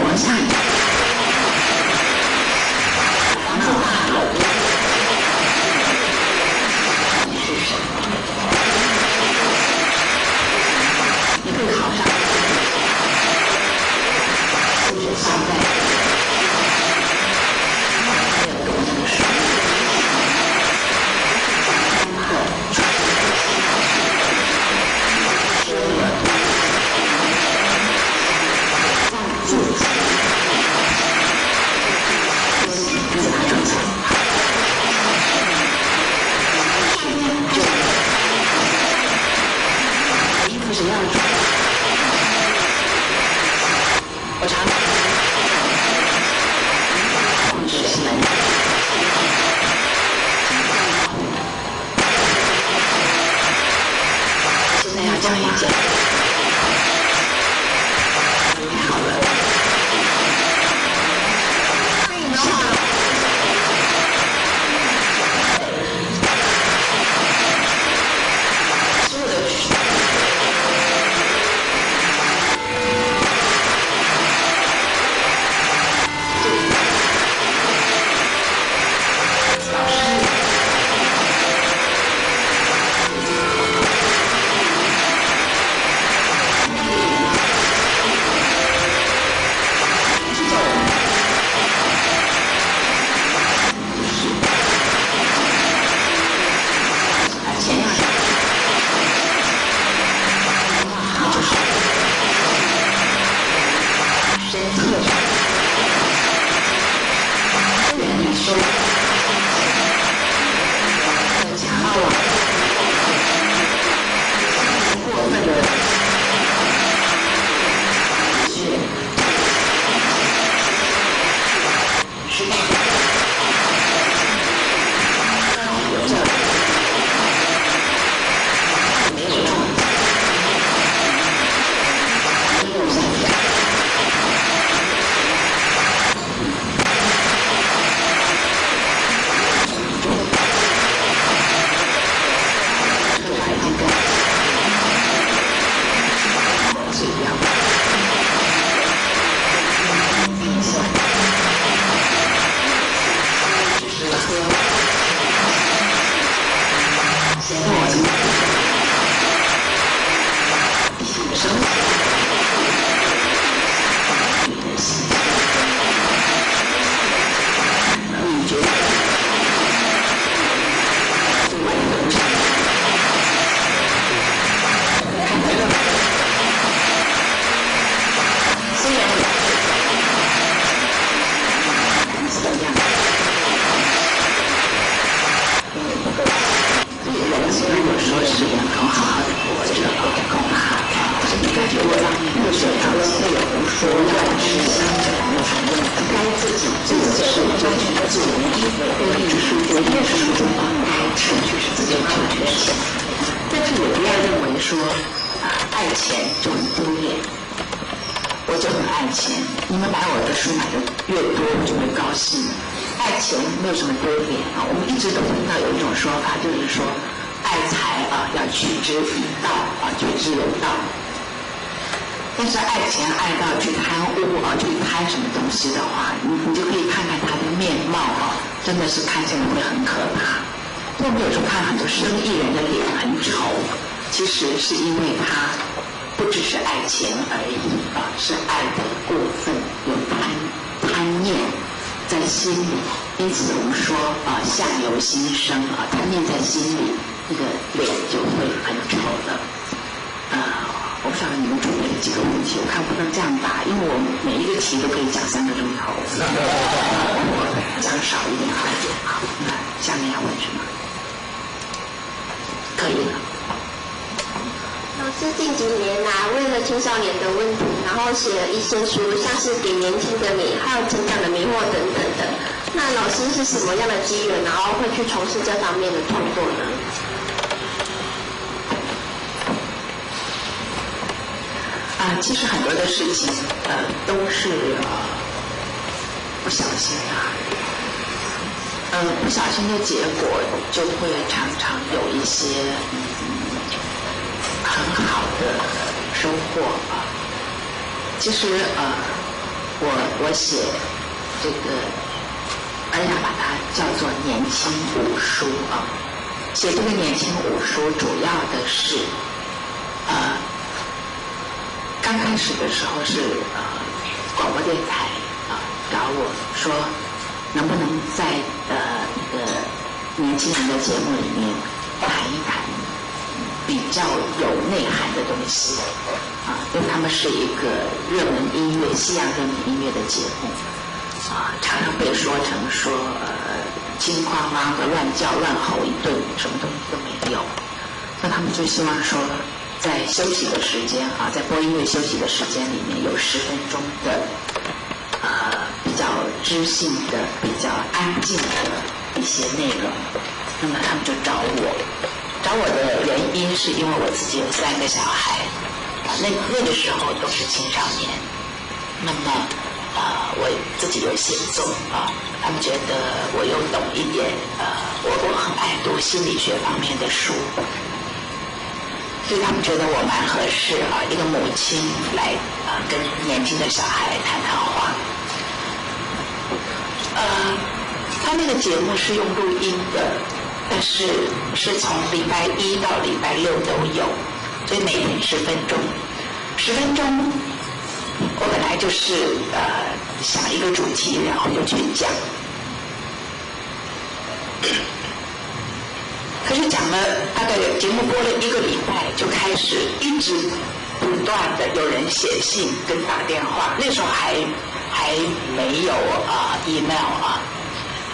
往下移。房子大了，是什么？你可以考上数学校内。但是爱钱爱到去贪污去贪什么东西的话，你就可以看看他的面貌真的是看起来会很可怕。我们有时候看很多生意人的脸很丑，其实是因为他不只是爱钱而已是爱的过分，有贪念在心里。因此我们说相由心生贪念在心里，那个脸就会很丑的。我不晓得你们准备了几个问题，我看不能这样答，因为我每一个题都可以讲3个钟头，我讲少一点好，那下面要问什么？可以了。老师近几年为了青少年的问题，然后写了一些书，像是给年轻的你，还有成长的迷惑等等的。那老师是什么样的机缘，然后会去从事这方面的创作呢？其实很多的事情都是不小心不小心的结果就会常常有一些很好的收获。过啊。其实我写这个，而要把它叫做年轻五书啊。写这个年轻五书主要的是刚开始的时候是广播电台找我说，能不能在那个年轻人的节目里面谈一谈比较有内涵的东西因为他们是一个热门音乐、西洋热门音乐的节目常常被说成说轻哐啷的乱叫乱吼一顿，什么东西都没有。那他们就希望说，在休息的时间在播音乐休息的时间里面有10分钟的比较知性的、比较安静的一些内容。那么他们就找我的原因是因为我自己有3个小孩那个时候都是青少年。那么我自己有写作他们觉得我又懂一点我很爱读心理学方面的书，所以他们觉得我蛮合适一个母亲来跟年轻的小孩谈谈话。他那个节目是用录音的，但是是从礼拜1到礼拜6都有，所以每天10分钟。10分钟我本来就是想一个主题，然后就去讲。可是讲了大概节目播了1个礼拜，就开始一直不断的有人写信跟打电话，那时候还没有email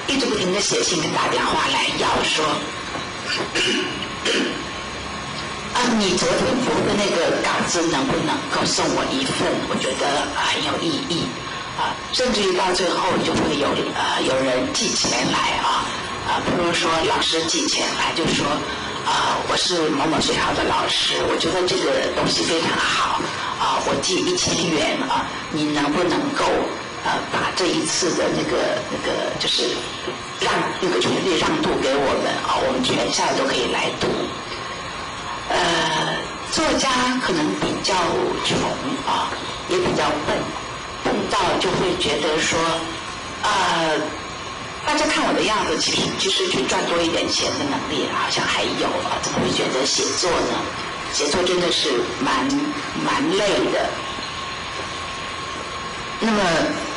一直不停的写信跟打电话来要说你昨天播的那个稿子能不能够送我一份？我觉得很有意义甚至于到最后就会有人寄钱来比如说老师寄钱来，就说我是某某学校的老师，我觉得这个东西非常好我寄1000元你能不能够把这一次的那个就是让那个权利让渡给我们我们全校都可以来读。作家可能比较穷也比较笨，碰到就会觉得说大家看我的样子，其实去赚多一点钱的能力好像还有怎么会觉得写作呢？写作真的是蛮累的。那么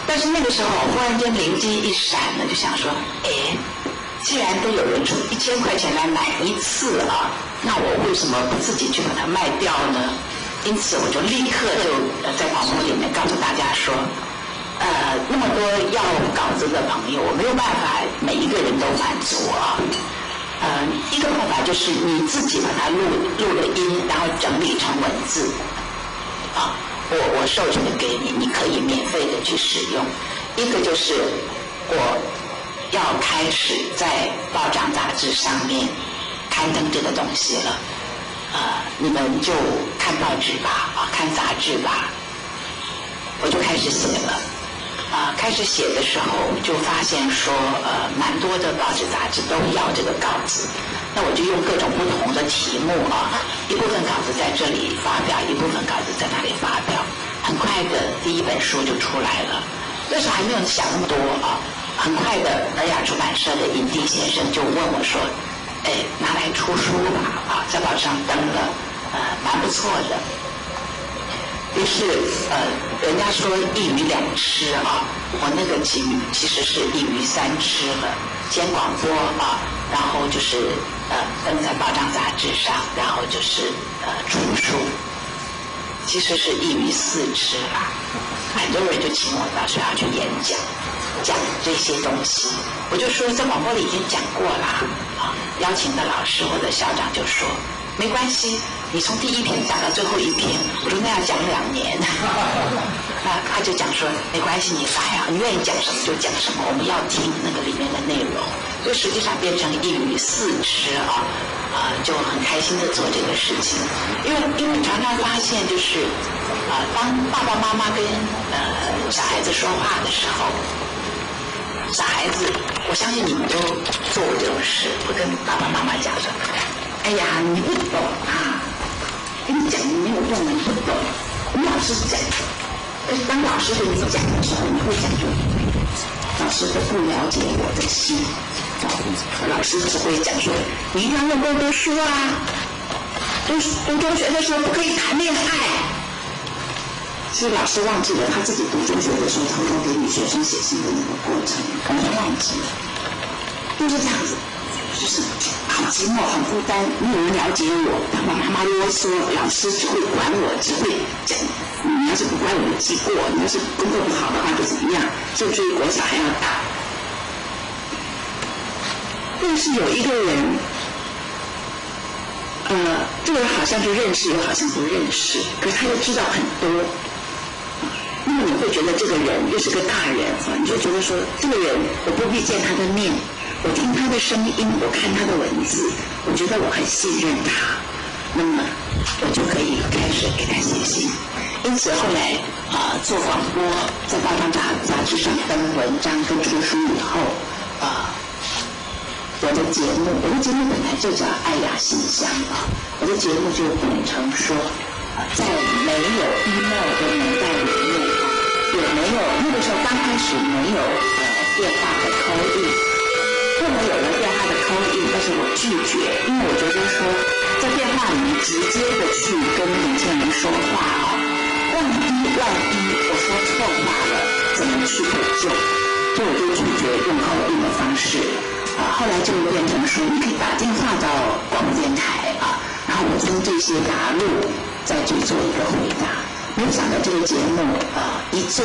但是那个时候忽然间灵机一闪呢，就想说既然都有人出1000块钱来买一次那我为什么不自己去把它卖掉呢？因此我就立刻就在广播里面告诉大家说那么多要稿子的朋友，我没有办法每一个人都满足一个办法就是你自己把它录了音，然后整理成文字我授权给你，你可以免费的去使用。一个就是我要开始在报章杂志上面刊登这个东西了你们就看报纸吧看杂志吧。我就开始写了开始写的时候就发现说蛮多的报纸杂志都要这个稿子，那我就用各种不同的题目一部分稿子在这里发表，一部分稿子在那里发表，很快的第1本书就出来了。那时候还没有想那么多很快的尔雅出版社的尹地先生就问我说拿来出书吧在报上登了蛮不错的。于是人家说一鱼2吃我那个其实是1鱼3吃了，先广播然后就是登在报章杂志上，然后就是出书，其实是1鱼4吃啦。很多人就请我到学校去演讲这些东西，我就说在广播里已经讲过啦邀请的老师或者校长就说没关系，你从第1篇讲到最后1篇，我说那要讲2年他就讲说没关系，你来你愿意讲什么就讲什么，我们要听那个里面的内容。所以实际上变成1鱼4吃就很开心的做这个事情。因为常常发现就是当爸爸妈妈跟小孩子说话的时候，小孩子我相信你们都做过这种事，会跟爸爸妈妈讲说哎呀你不懂跟你讲没有用，你不懂你老师讲，但是当老师对你讲的时候，你会讲说，老师都不了解我的心，老师只会讲说，你一定要用功读书啊，读中学的时候不可以谈恋爱。其实老师忘记了他自己读中学的时候，偷偷给女学生写信的那个过程，可能忘记了，就是这样子。就是好寂寞，很孤单，没有人了解我，爸爸妈妈啰嗦，老师只会管我，只会讲，你要是不乖我就记过，你要是功课不好的话就怎么样，甚至于国小还要打。但是有一个人，这个人好像就认识，又好像不认识，可是他又知道很多。那么你会觉得这个人又是个大人啊，你就觉得说，这个人我不必见他的面。我听他的声音，我看他的文字，我觉得我很信任他，那么我就可以开始给他写信。因此后来做广播，在报章杂志上登文章跟出书以后，我的节目本来就叫爱雅信箱我的节目就变成说，在没有 email 的年代里面，也没有那个时候刚开始没有电话的call in。后来有了电话的call in，但是我拒绝，因为我觉得说在电话里面直接的去跟年轻人说话万一我说错话了，怎么去补救？所以我就拒绝用call in的方式后来就变成说，你可以打电话到广播电台然后我从这些答录再去做一个回答。没有想到这个节目一做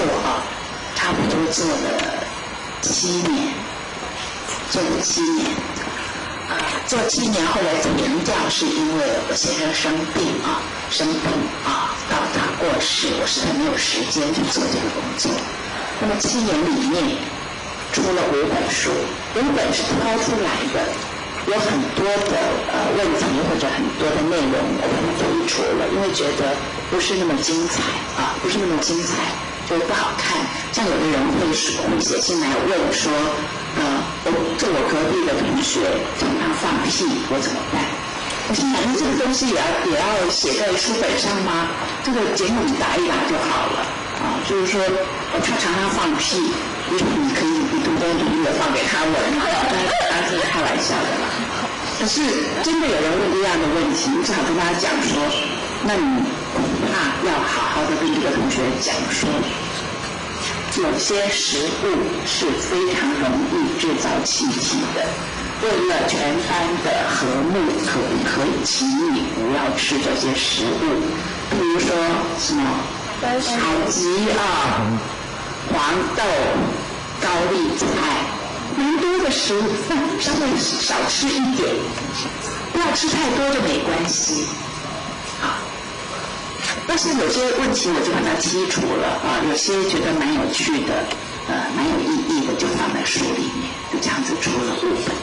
差不多做了7年。做了7年，做7年，后来停掉，是因为我先生生病到他过世，我实在没有时间去做这个工作。那么7年里面出了5本书，5本是挑出来的，有很多的问题或者很多的内容我把它移除了，因为觉得不是那么精彩不是那么精彩，就不好看。像有的人会写信来问说。我隔壁的同学常常放屁，我怎么办？我心想，这个东西也要写在书本上吗？这个节目你打一打就好了就是说，他常常放屁，你可以嘟嘟的放给他闻当然是开玩笑的啦。可是真的有人问这样的问题，你只好跟他讲说，那你恐怕要好好的跟这个同学讲说。有些食物是非常容易制造气体的，为了全班的和睦，可以请你不要吃这些食物，比如说什么草鸡黄豆、高丽菜，蛮多的食物，稍微少吃一点，不要吃太多就没关系。但是有些问题我就把它剔除了有些觉得蛮有趣的，蛮有意义的，就放在书里面，就这样子出了5本。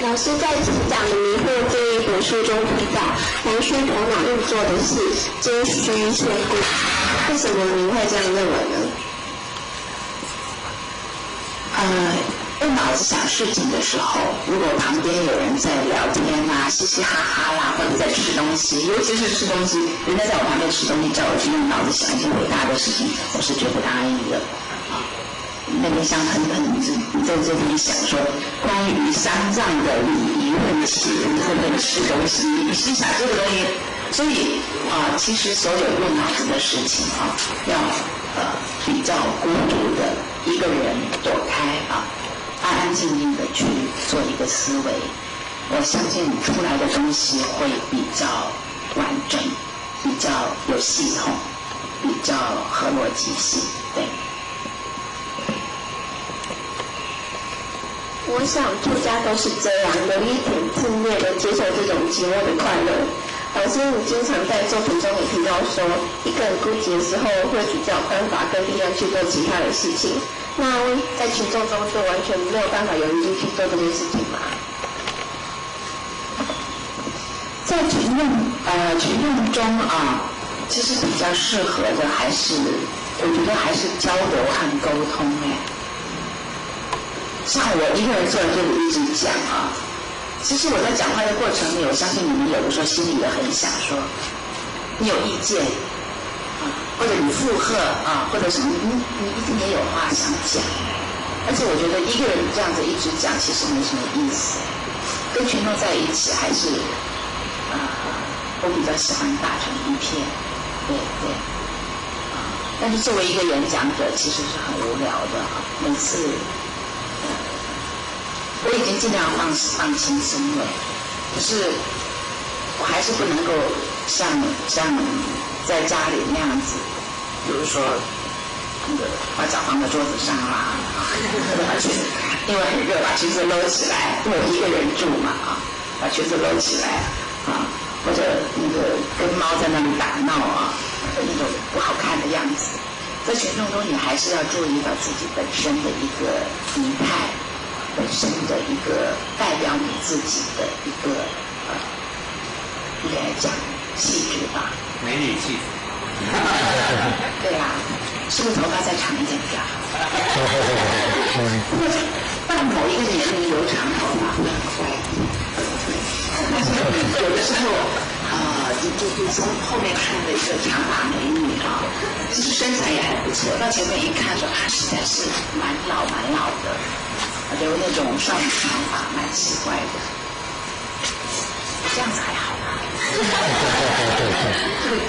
老师在《成长的迷惑》这一本书中提到，男生头脑运作的是皆须限固，为什么您会这样认为呢？用脑子想事情的时候，如果旁边有人在聊天嘻嘻哈哈啦，或者在吃东西，尤其是吃东西，人家在我旁边吃东西，叫我去用脑子想一些伟大的事情，我是绝不答应的。那边香喷喷，你在这里想说关于丧葬的礼仪问题，你会不会吃东西？你心想这个东西，所以其实所有用脑子的事情要比较孤独的一个人躲开安安静静的去做一个思维，我相信出来的东西会比较完整，比较有系统，比较合逻辑性。对。我想作家都是这样，有一点自虐的接受这种寂寞的快乐。老师，你经常在作品中也提到说，一个人孤寂的时候会比较有办法跟力量去做其他的事情。那在群众中就完全没有办法有余力去做这件事情吗？在群众中其实比较适合的还是，我觉得还是交流和沟通像我一个人坐在这里一直讲其实我在讲话的过程里，我相信你们有的时候心里也很想说，你有意见啊，或者你附和啊，或者什么，你一定也有话想讲。而且我觉得一个人这样子一直讲，其实没什么意思。跟群众在一起，还是我比较喜欢打成一片，对。但是作为一个演讲者，其实是很无聊的。每次，我已经尽量放轻松了，可是我还是不能够像在家里那样子，比如说把脚放在桌子上啦，把裙子，因为很热，把裙子搂起来，因为我一个人住嘛把裙子搂起来或者跟猫在那里打闹那种不好看的样子。在群众中，你还是要注意到自己本身的一个仪态，本身的一个代表你自己的一个应该讲气质吧，美女气质。对啦，是不是头发再长一点比较好？到某一个年龄留长头发会很怪。但是有的时候你从后面看的一个长发美女其实身材也还不错，到前面一看说实在是蛮老的，留那种少女长发蛮奇怪的，这样子还好吧？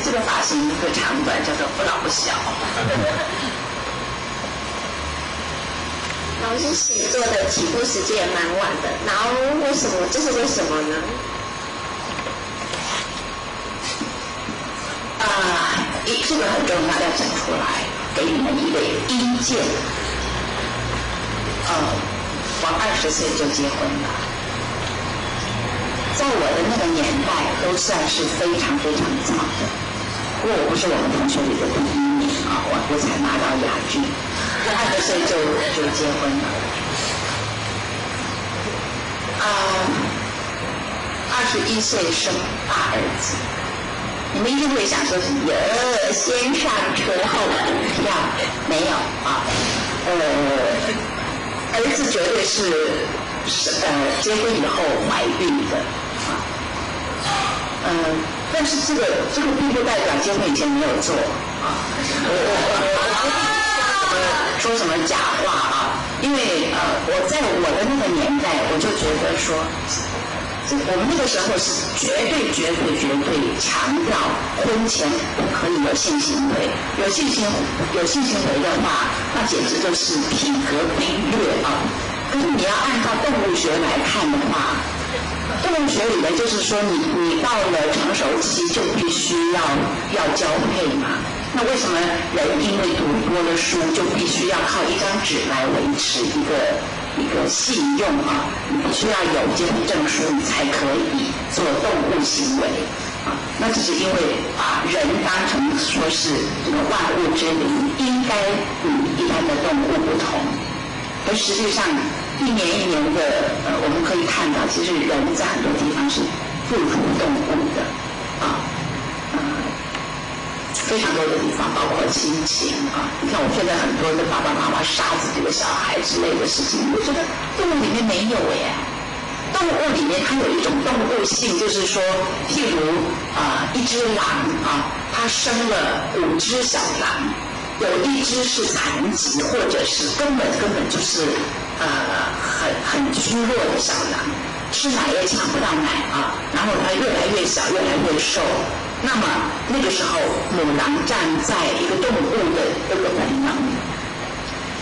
这个发型的长短叫做不老不小。老师写作的起步时间也蛮晚的，然后这是为什么呢？这个很重要，要讲出来，给你们一个意见。我20岁就结婚了，在我的那个年代都算是非常非常早的。不过我不是我们同学里的第一名我才拿到亚军，20岁就结婚了。21岁生大儿子。你们一定会想说先上车后补票，没有儿子绝对是结婚以后怀孕的但是这个并不代表结婚以前没有做说什么假话因为我在我的那个年代，我就觉得说。我们那个时候是绝对强调婚前不可以有性行为，有性行为的话，那简直就是品格卑劣可是你要按照动物学来看的话，动物学里面就是说你到了成熟期就必须要交配嘛。那为什么人因为读多了书就必须要靠一张纸来维持一个信用你必须要有结婚证书，你才可以做动物行为那只是因为把人当成说是这个万物之灵，应该与一般的动物不同。而实际上，一年一年的我们可以看到，其实人在很多地方是不如动物的非常多的地方，包括亲情你看我现在很多的爸爸妈妈杀自己的小孩之类的事情，我觉得动物里面没有动物里面它有一种动物性，就是说，譬如一只狼它生了5只小狼，有一只是残疾，或者是根本就是很虚弱的小狼，吃奶也抢不到奶然后它越来越小，越来越瘦。那么那个时候，母狼站在一个动物的这个本能，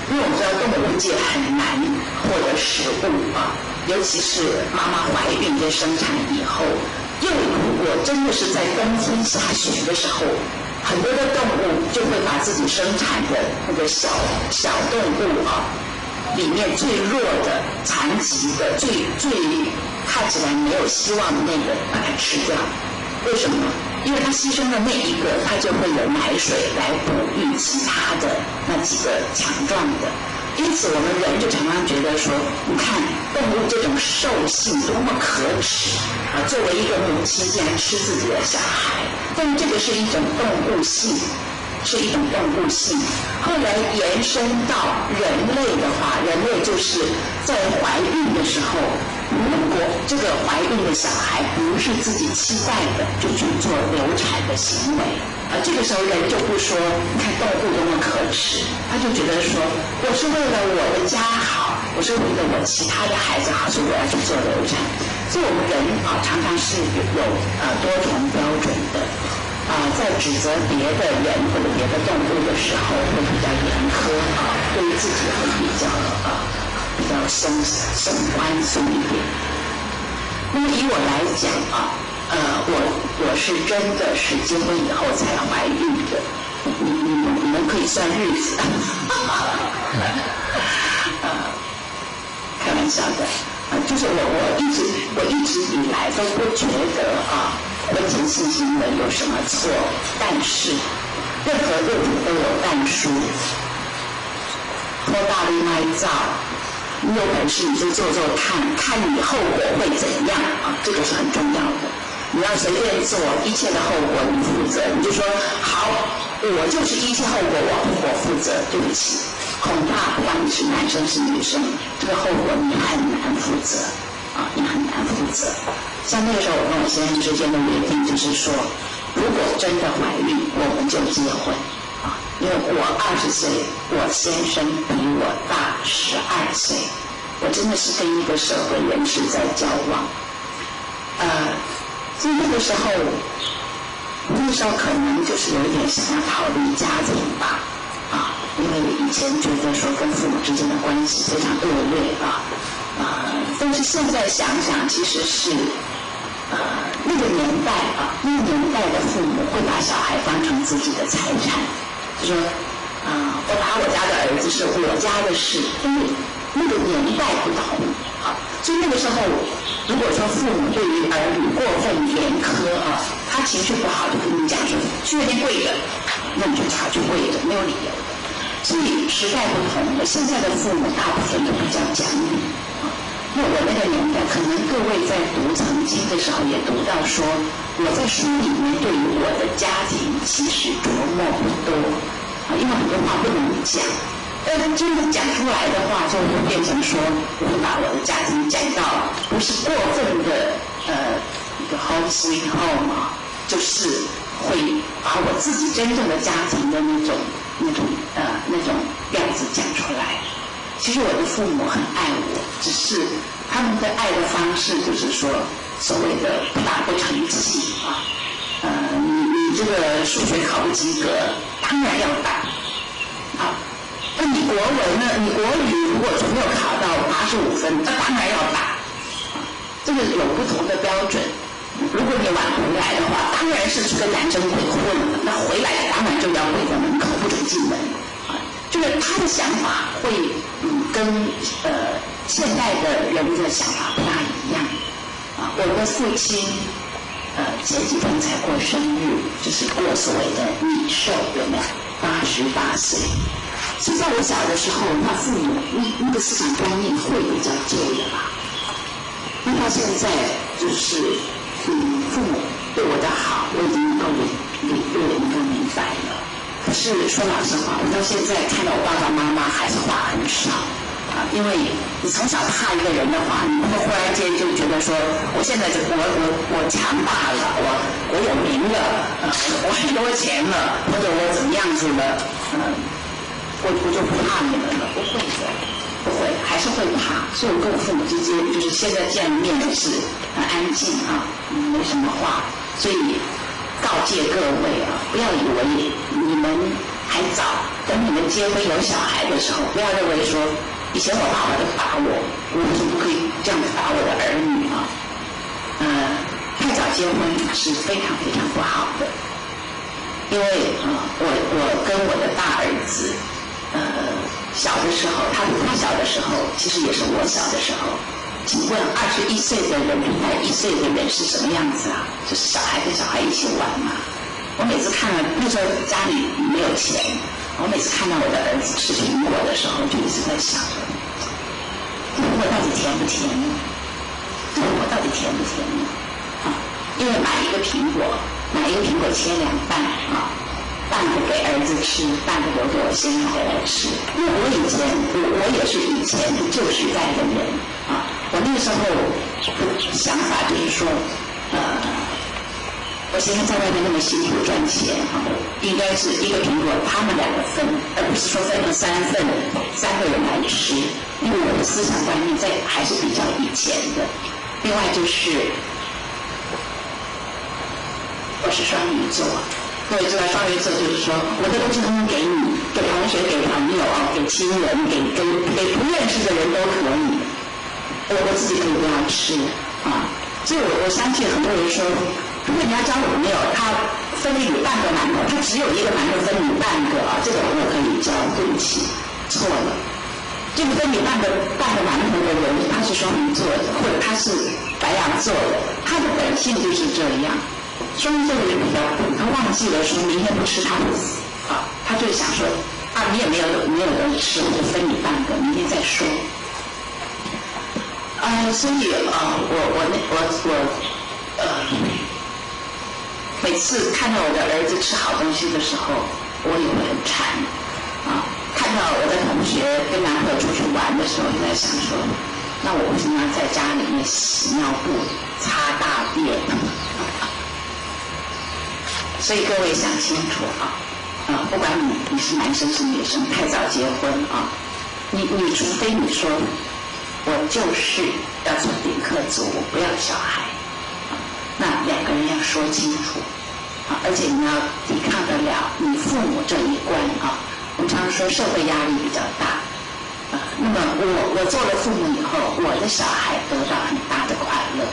因为我们知道动物界很难获得食物尤其是妈妈怀孕跟生产以后，又如果真的是在冬天下雪的时候，很多的动物就会把自己生产的那个小动物里面最弱的、残疾的、最看起来没有希望的那个把它吃掉。为什么？因为它牺牲的那一个，它就会有奶水来哺育其他的那几个强壮的。因此我们人就常常觉得说，你看动物这种兽性多么可耻作为一个母亲竟然吃自己的小孩，但是这个是一种动物性，后来延伸到人类的话，人类就是在怀孕的时候，如果这个怀孕的小孩不是自己期待的，就去做流产的行为，这个时候人就不说，你看动物多么可耻，他就觉得说，我是为了我的家好，我是为了我其他的孩子好，所以我要去做流产。所以我们人常常是有多重标准的，在指责别的人或者别的动物的时候，会比较严苛对于自己会比较松宽松一点。那么以我来讲我是真的是结婚以后才怀孕的，你们可以算日子，开玩笑的，就是我一直以来都不觉得婚前性行为有什么错，但是任何物品都有但书，托大力卖造。你有本事你就做做看，看你后果会怎样这个是很重要的。你要随便做，一切的后果你负责，你就说好，我就是一切后果我负责。对不起，恐怕不管你是男生是女生，这个后果你很难负责你很难负责。像那个时候我跟我先生之间的约定就是说，如果真的怀孕，我们就结婚因为我20岁，我先生比我大12岁，我真的是跟一个社会人士在交往。所以那个时候可能就是有一点想要逃离家庭吧，因为以前觉得说跟父母之间的关系非常恶劣但是现在想想，其实是那个年代的父母会把小孩当成自己的财产。就说我把我家的儿子是我家的事，因为那个年代不同所以那个时候如果说父母对于儿女过分严苛他情绪不好就跟你讲说去那边跪着，那你就叫他去跪着，没有理由的。所以时代不同了，现在的父母大部分都比较讲理那我那个年代，可能各位在读曾经的时候也读到说，我在书里面对于我的家庭其实琢磨不多因为很多话不能讲。但是真的讲出来的话，就会变成说，我会把我的家庭讲到不是过分的一个 home sweet home 就是会把我自己真正的家庭的那种调子讲出来。其实我的父母很爱我，只是他们的爱的方式就是说所谓的不打不成器你这个数学考不及格，当然要打那你国文呢？你国语如果说没有考到85分，那当然要打这个有不同的标准。如果你晚回来的话，当然是去跟男生鬼混了，那回来当然就要跪在门口不准进门就是他的想法会跟现代的人的想法不大一样我的父亲前几天才过生日，就是过所谓的米寿，有没有？88岁。所以在我小的时候，他父母那个思想观念会比较旧的吧。那到现在就是父母对我的好，我已经能够明白了。可是说老实话，我到现在看到我爸爸妈妈还是话很少因为你从小怕一个人的话，你不会忽然间就觉得说，我现在我强大了，我有名了，我很多钱了，或者我怎么样子了，我就不怕你们了，不会的，不会，还是会怕。所以我跟我父母之间，就是现在见面是很安静没什么话。所以告诫各位不要以为你们还早，等你们结婚有小孩的时候，不要认为说，以前我爸爸就打我为什么不可以这样子打我的儿女太早结婚是非常非常不好的。因为我跟我的大儿子小的时候，他小的时候其实也是我小的时候。请问21岁的人比1岁的人是什么样子就是小孩跟小孩一起玩嘛。我每次看了，那时候家里没有钱，我每次看到我的儿子吃苹果的时候，就一直在想，这苹果到底甜不甜呢？这苹果到底甜不甜呢？因为买一个苹果切2半半个给儿子吃，半个留给我先生回来吃。因为我以前我也是以前旧时代的人啊，我那个时候想法就是说，我先生在外面那么辛苦赚钱啊，应该是一个苹果他们2个分，而不是说分成3份，3个人来吃。因为我的思想观念还是比较以前的。另外就是我是双鱼座，各位知道双鱼座就是说我的东西通通给你，给同学、给朋友啊，给亲人、给不认识的人都可以，我自己可以不要吃啊。所以我相信很多人说，如果你要交朋友，他分给你半个馒头，他只有一个馒头分你半个啊，这个朋友可以交，对不起，错了。这个分你半个馒头的人，他是双鱼座的，或者他是白羊座的，他的本性就是这样。双鱼座的人比较笨，他忘记了说明天不吃他会死啊，他就想说啊，你也没有人吃，我就分你半个，明天再说。所以每次看到我的儿子吃好东西的时候，我也会很馋啊。看到我的同学跟男朋友出去玩的时候，就在想说，那我为什么要在家里面洗尿布、擦大便？所以各位想清楚啊，不管你是男生是女生，太早结婚啊，你除非你说我就是要做顶客族，我不要小孩，那2个人要说清楚啊，而且你要抵抗得了你父母这一关啊。我们常说社会压力比较大，那么我做了父母以后，我的小孩得到很大的快乐，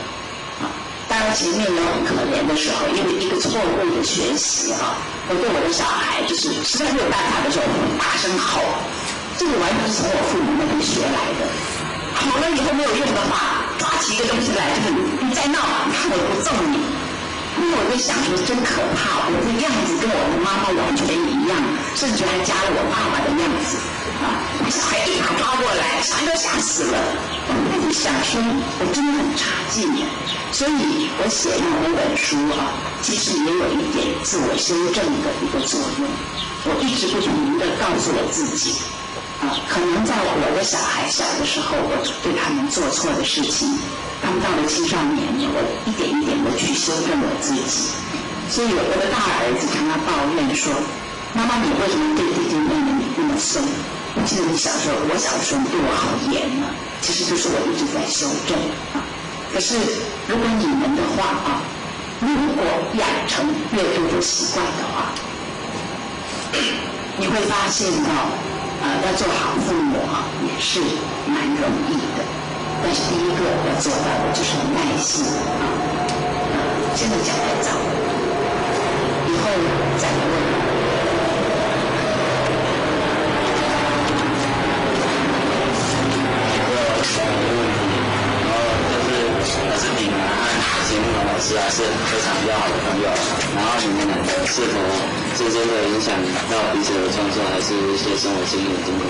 当然前面有很可怜的时候，因为一个错误的学习我对我的小孩就是实在没有办法的时候，大声吼，这个完全是从我父母那边学来的。吼了以后没有用的话，抓起一个东西来就是你再闹，你看我不揍你。因为我在想说真可怕，我的样子跟我的妈妈完全一样，甚至还加了我爸爸的样子把小孩一把抓过来，小孩都吓死了。我就想说我真的很差劲，所以我写那5本书其实也有一点自我修正的一个作用。我一直不停地告诉我自己可能在我的小孩小的时候，我对他们做错的事情，他们到了青少年，我一点一点的去修正我自己。所以我的大儿子常常抱怨说，妈妈你为什么对弟弟妹妹那么松？我记得我小时候对我好严啊，其实就是我一直在修正可是如果你们的话如果养成阅读的习惯的话，你会发现要做好父母也是蛮容易的。但是第一个要做到的就是耐心现在讲太早了，以后再来问。可是你们和节目的老师还是非常要好的朋友，然后你们2个是否之间的影响到彼此的创作，还是一些生活经验等等？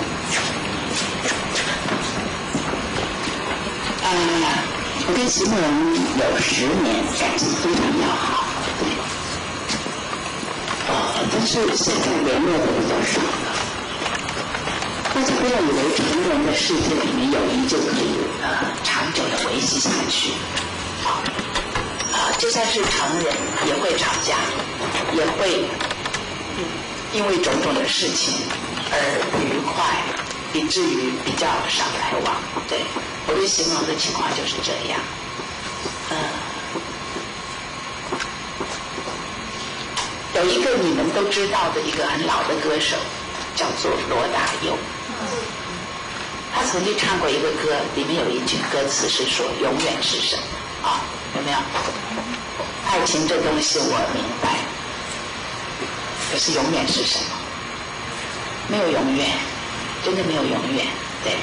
我跟席慕容有10年感情非常要好，对，但是现在联络的比较少了。大家不要以为成人的世界里面友谊就可以长久的维系下去，就算是成人也会吵架，也会因为种种的事情而不愉快，以至于比较少来往。对，我对形容的情况就是这样。有一个你们都知道的一个很老的歌手，叫做罗大佑。他曾经唱过一个歌，里面有一句歌词是说“永远是什么”有没有？爱情这东西我明白，可是永远是什么？没有永远，真的没有永远。对，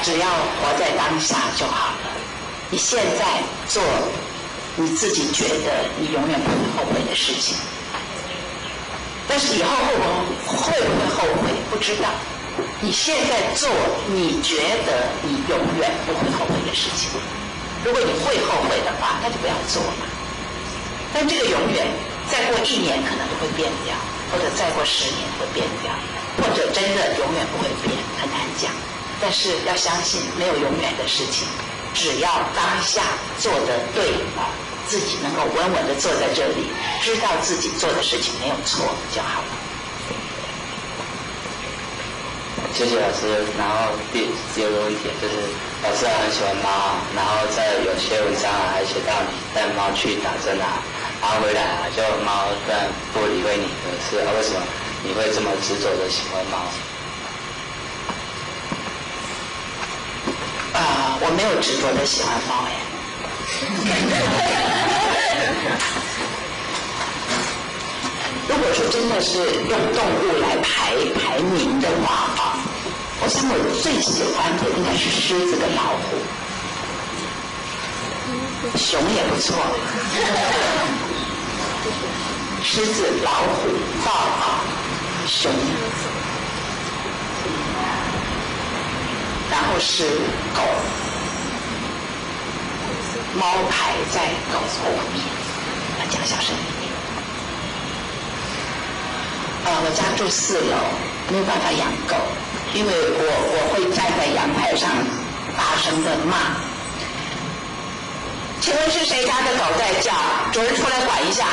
只要活在当下就好了。你现在做你自己觉得你永远不会后悔的事情，但是以后会不会后悔不知道。你现在做你觉得你永远不会后悔的事情，如果你会后悔的话，那就不要做嘛。但这个永远再过1年可能就会变掉，或者再过10年会变掉，或者真的永远不会变，很难讲。但是要相信没有永远的事情，只要当下做得对啊，自己能够稳稳地坐在这里，知道自己做的事情没有错就好了。谢谢老师。然后第二个问题就是，老师很喜欢猫啊，然后在有些文章还写到你带猫去打针啊，然后回来就猫突然不理会你的事，为什么你会这么执着的喜欢猫？我没有执着的喜欢猫哎。如果说真的是用动物来排名的话啊，我想我最喜欢的应该是狮子跟老虎，熊也不错。狮子、老虎、豹啊，熊，然后是狗，猫排在狗后面，要讲小声一点。我家住4楼，没有办法养狗，因为我会站在阳台上大声的骂。请问是谁家的狗在叫？主人出来管一下。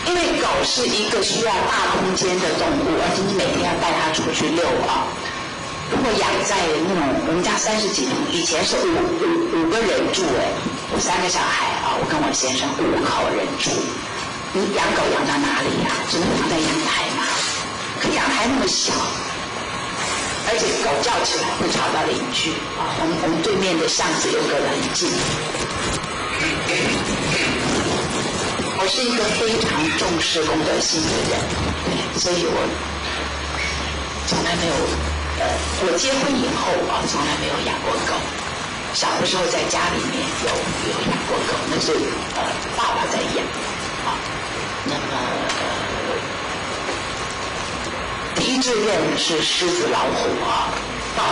因为狗是一个需要大空间的动物，而且你每天要带它出去遛啊。如果养在那种我们家30几平，以前是五个人住哎，我3个小孩啊，我跟我先生5口人住。你养狗养到哪里呀？只能放在阳台嘛。可阳台那么小，而且狗叫起来会吵到邻居啊。我们对面的巷子又隔得很近。我是一个非常重视公德心的人，所以我从来没有我结婚以后啊，从来没有养过狗。小的时候在家里面有养过狗，那是爸爸在养啊。那么第一志愿是狮子、老虎啊、豹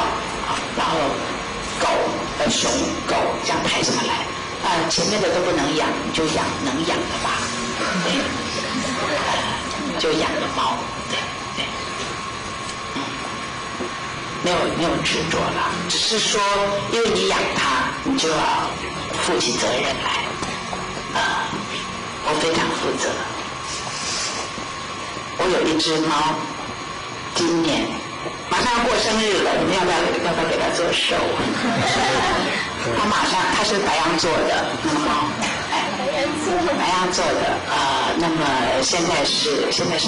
啊，然后狗、熊、狗这样排上来。前面的都不能养，就养能养的吧，对，就养个猫，对，没有执着了，只是说，因为你养它，你就要负起责任来，我非常负责。我有一只猫，今年马上要过生日了，你们要不要给它做寿？它是白羊座的猫，白羊座的那么现在是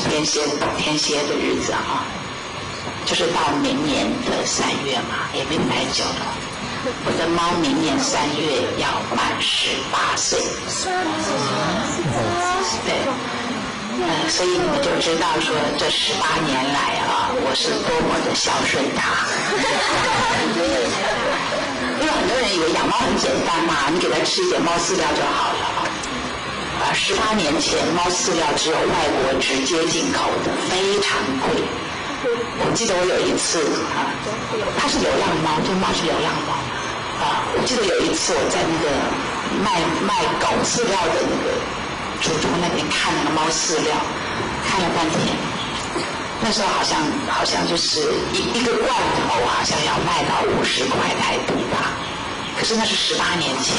天蝎的日子啊，就是到明年的3月嘛，也没有太久了。我的猫明年3月要满18岁，对，所以你们就知道说这18年来啊，我是多么的孝顺它。因为很多人以为养猫很简单嘛，你给它吃一点猫饲料就好了。18年前猫饲料只有外国直接进口的，非常贵。我记得我有一次它是流浪猫，这猫是流浪猫我记得有一次我在那个卖狗饲料的那个橱窗那边看那个猫饲料，看了半天。那时候好像就是一个罐头好像要卖到50块台币吧，可是那是18年前。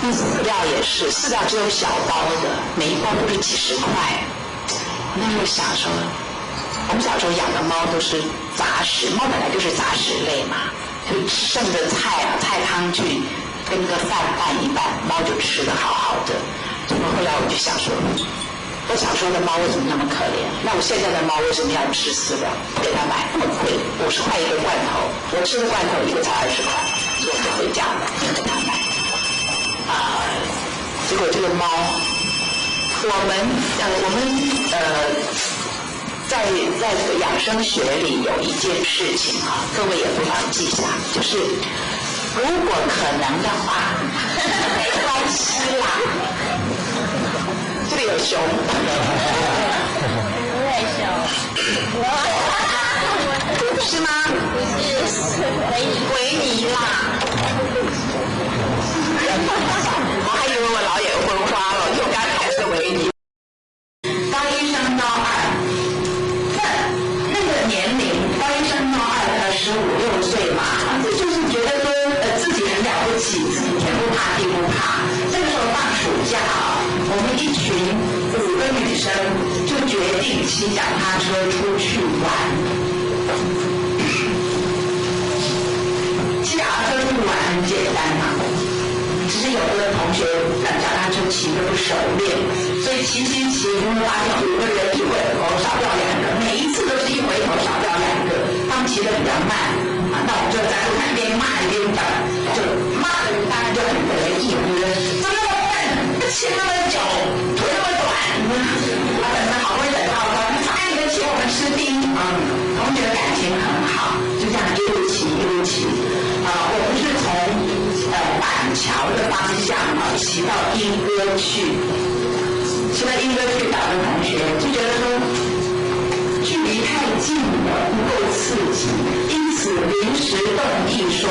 那饲料也是，饲料只有小包的，每一包都是几十块。那时候想说，我们小时候养的猫都是杂食，猫本来就是杂食类嘛，就剩的菜汤去跟个饭拌一拌，猫就吃得好好的。结果后来我就想说，我小时候的猫为什么那么可怜？那我现在的猫为什么要吃饲料？不给它买那么贵，50块一个罐头，我吃的罐头一个才20块，所以我就回家了，没有给它买。结果这个猫，我们在这个养生学里有一件事情各位也不妨记下，就是如果可能的话，没关系啦。这里有熊，不会熊，是吗？不是维尼啦。以骑脚踏车出去玩。骑脚踏车出去玩很简单嘛，只是有的同学脚踏车骑得不熟练，所以骑，你会发现5个人一回头少掉2个，每一次都是一回头少掉2个，他们骑得比较慢啊。那我们就在路上一边骂一边讲，就骂的人当然就很得意，我觉得怎么那么笨，骑那么久，腿那么短，好不容易等到了，差一点请我们吃丁同学的感情很好，就这样一路骑我们是从板桥的方向骑到莺歌去，找的同学就觉得说距离太近了，不够刺激，因此临时动议说，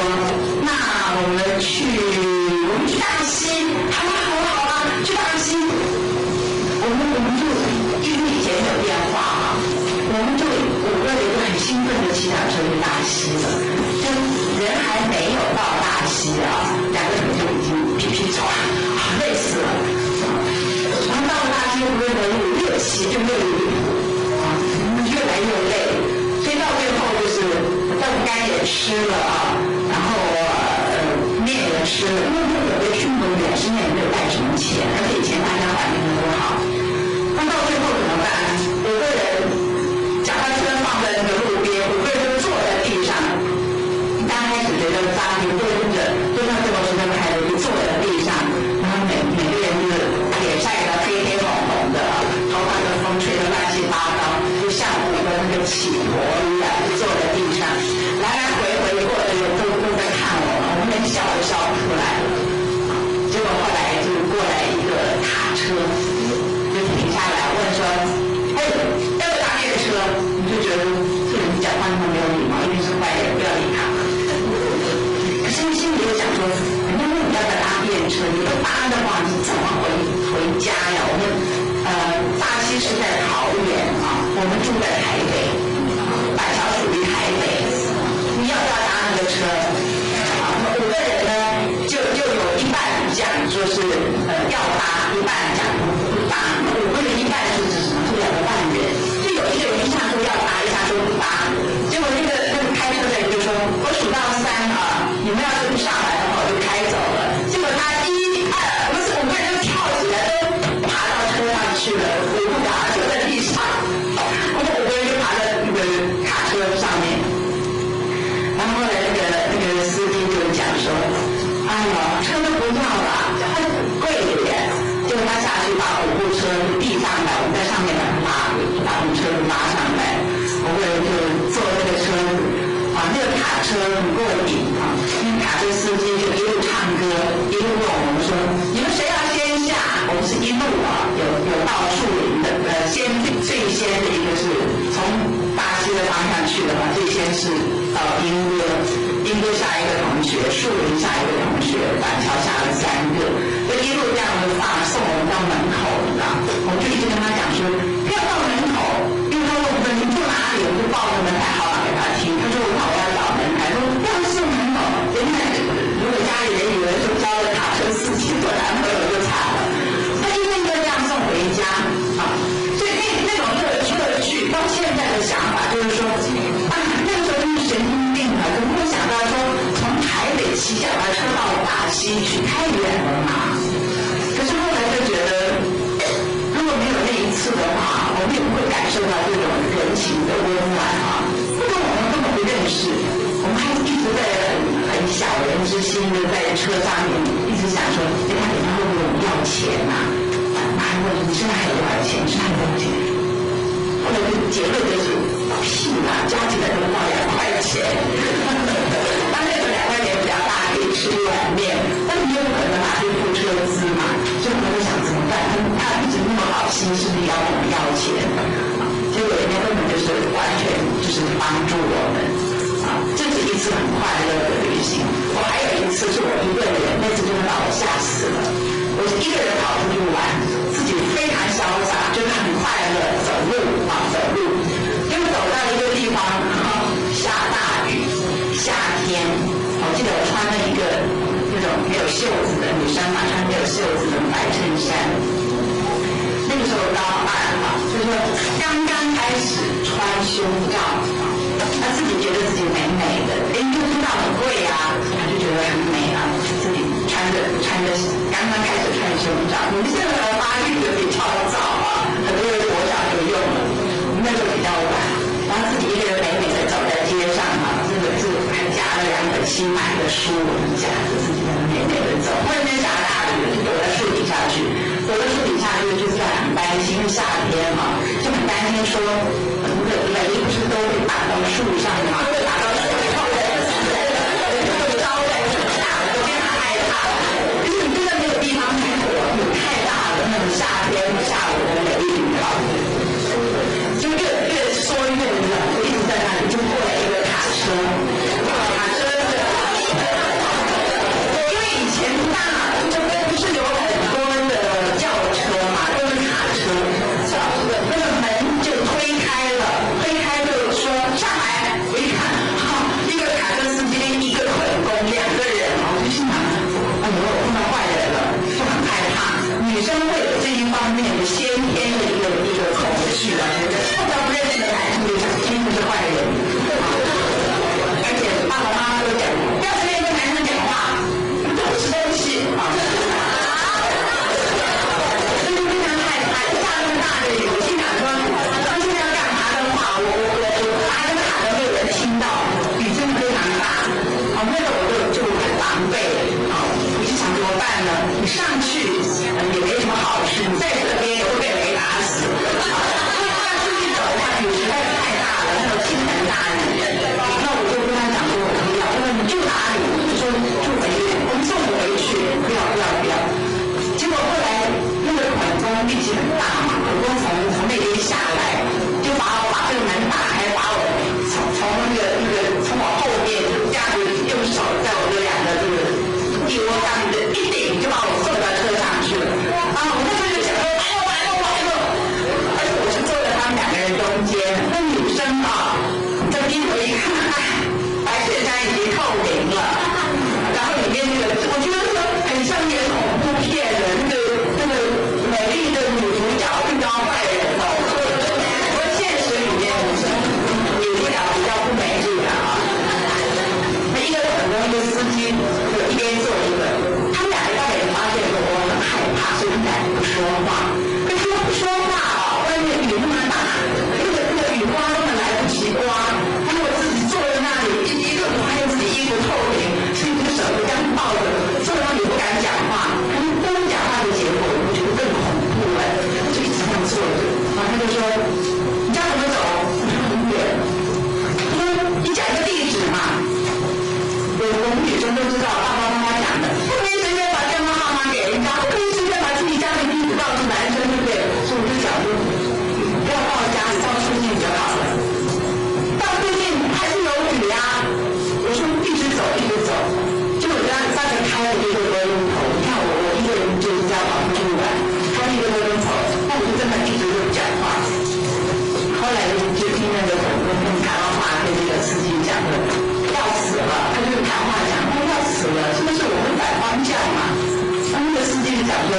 那我们去大溪，好啊，去大溪。我们就因为以前没有电话我们就5个人就很兴奋的骑脚车去大溪了，就人还没有到大溪2个人就已经屁走了，累死了。然后到了大溪不是的路越骑就越越来越累，所以到最后就是豆干也吃了然后面也吃了，因为有的去那么远，是因为没有带什么钱，而且以前大家环境都好。那到最后怎么办？5个人脚踏车放在那个路边，5个人就坐在地上。刚开始觉得扎营对着，就像这个时间开的，就坐在地上，然后每个人就是脸晒得黑红的，头发都风吹得乱七八糟，就像5个那个企鹅一样坐在地上，来来回回过的人都在看我们连笑都笑不出来了。结果后来就过来一个卡车，就停下来问说：“哎，要不要搭电车？”你就觉得这人讲话那么没有礼貌，一定是坏人，不要理他。可是你心里又想说，人家问你要不要搭电车，你不搭的话，你怎么回家呀？我们大溪是在桃园我们住在台北，板桥属于台北，你要不要搭那个车？5个人呢，就有一半讲说是要搭，一半讲不搭。5个人一半是指什么？是2个半人，就有一个人一下说要搭，一下说不搭。结果那个开车的人就说：“我数到3你们要是不上来的话，我就开走了。”结果他1、2，不是5个人就跳起来，都爬到车上去了，我不爬就在地上，我们5个人就爬在那个卡车上面。然后后来那个司机就讲说：“哎呦，车都不要了，很贵的耶。”结果他下去把5部车递上来，我们在上面把5车拉上来，5个人就坐那个车那个卡车很过瘾因为卡车司机就一路唱歌，一路问我们说：“你们谁要先下？”我们是一路有到树林的，最先的一个是从大溪的方向去的话，最先是到莺歌下一个同学，树林下一个同学，板桥下了3个，就一路这样子送我们到门口，你知道？我们就一直跟他讲说，不要到门口，因为他问我们你住哪里，我们就报个门牌号码给他听。他说那我要找门牌，说不要送门口，人家如果家里人以为是交了卡车司机做男朋友就惨了。他一定要这样送回家所以那种乐趣到现在的想法就是说那个时候就是神经病了，怎么会想到说从台北骑脚踏车到大溪去，太远了嘛。可是后来就觉得如果没有那一次的话，我们也不会感受到这种人情的温暖不然我们根本不认识，我们还一直在很小人之心的在车上面一直想说他等下会不会我们要钱还问你身上还有多少钱，身上还有多少钱。后来就结论就是屁啦，加起来都不到2块钱。当然有2块钱比较大，可以吃1碗面，但你又不可能拿去付车资嘛，所以我们就想怎么办？他一直那么好心，是不是要我们要钱？结果人家根本就是完全就是帮助我们这是一次很快乐的旅行。我还有一次是我一个人，那次真的把我吓死了。我是一个人跑出去玩，自己非常潇洒，就是很快乐走路结果走到一个地方下大雨，夏天我记得我穿了一个那种没有袖子的，女生嘛穿没有袖子的白衬衫，那个时候高2就是说刚刚开始穿胸罩，他自己觉得自己美美的，哎，又知道很贵啊，他就觉得很美啊，自己穿着刚刚开始穿胸罩。我们现在的发育的比较早啊，很多人国小就用了，我们那时候比较晚，然后自己一个人美美的走在街上啊，还夹了2本新买的书，我们夹着自己美美的走，忽然间下大雨，就躲到树底下去，躲到树底下就是很担心，因为夏天嘛，就很担心说那个雷不是都会打到树上嘛，会打到树上，招人打的都非常害怕，就是你真的没有地方去躲，雨太大了，那种夏天下午的雷雨啊，就越说越冷，就一直在那里，就过来一个卡车。因为以前大就不是有很多的轿车嘛，都是卡车，那个门就推开了，就说上来，我一看，一个卡车司机一个捆工2个人，我就心想，哎呦，我碰到坏人了，就很害怕。女生会有这一方面的先天的一个恐惧啊，碰到不认识的男生就想，一定是坏人。而且爸爸妈妈都讲，不要随便跟男生讲话，都不吃东西啊。所以非常害怕，下那么大的雨，我心想说，当现在要干嘛的话，我拉着卡都没有人听到，雨真的非常大。那个我就很狼狈啊，我就想怎么办呢？你上去也没什么好处，你在这边也会被雷打死。要出去走的话，雨实在是太大了，那种倾盆大雨。那我就跟他讲说，我不要，我说你住哪里？就说住回去，我们送你回去，不要。结果后来那个款工力气很大嘛，款工从那边下来，就把这个门打开，把我从我后面就这样子用手在我这2个这个地窝上面一顶，就把我送到车上去了。我那时候就想说，完了！而且我是坐在他们2个人中间，那女生啊，再低头一看，白衬衫已经透明了，然后里面那个，我觉得说很像那个恐怖片的那个美丽的女主角遇到坏人哦。不过现实里面女主角比较不美丽的啊。那一个很多一个司机就一边坐一个，他们2个大概也发现说我很害怕，所以他们2个不说话。可是他不说话啊，外面雨那么大，那个雨刮根本来不及刮，他如果自己坐在那里，一个发现自己衣服透明，是一只手这样抱着，坐在那里不敢讲话，他们不讲话的结果，我觉得更恐怖了，就一直这样坐着，然后他就说你家怎么走？我说很远。他说你讲一个地址嘛。我们女生都知道爸爸妈妈讲的，不可以随便把电话号码给人家，不可以随便把自己家的地址告诉男生，对不对？所以我就讲说，不要到家里，到附近就好了。到附近还是有雨啊，我说一直走。结果他开了一个多钟头，你看我一个人就是这样跑出去玩，开了1个多钟头，那我就真的一直就不讲话。后来就听那个跟台湾话跟这个司机讲的。要死了，他就谈话讲，要死了，是不是我们反方向嘛？那个司机就讲说，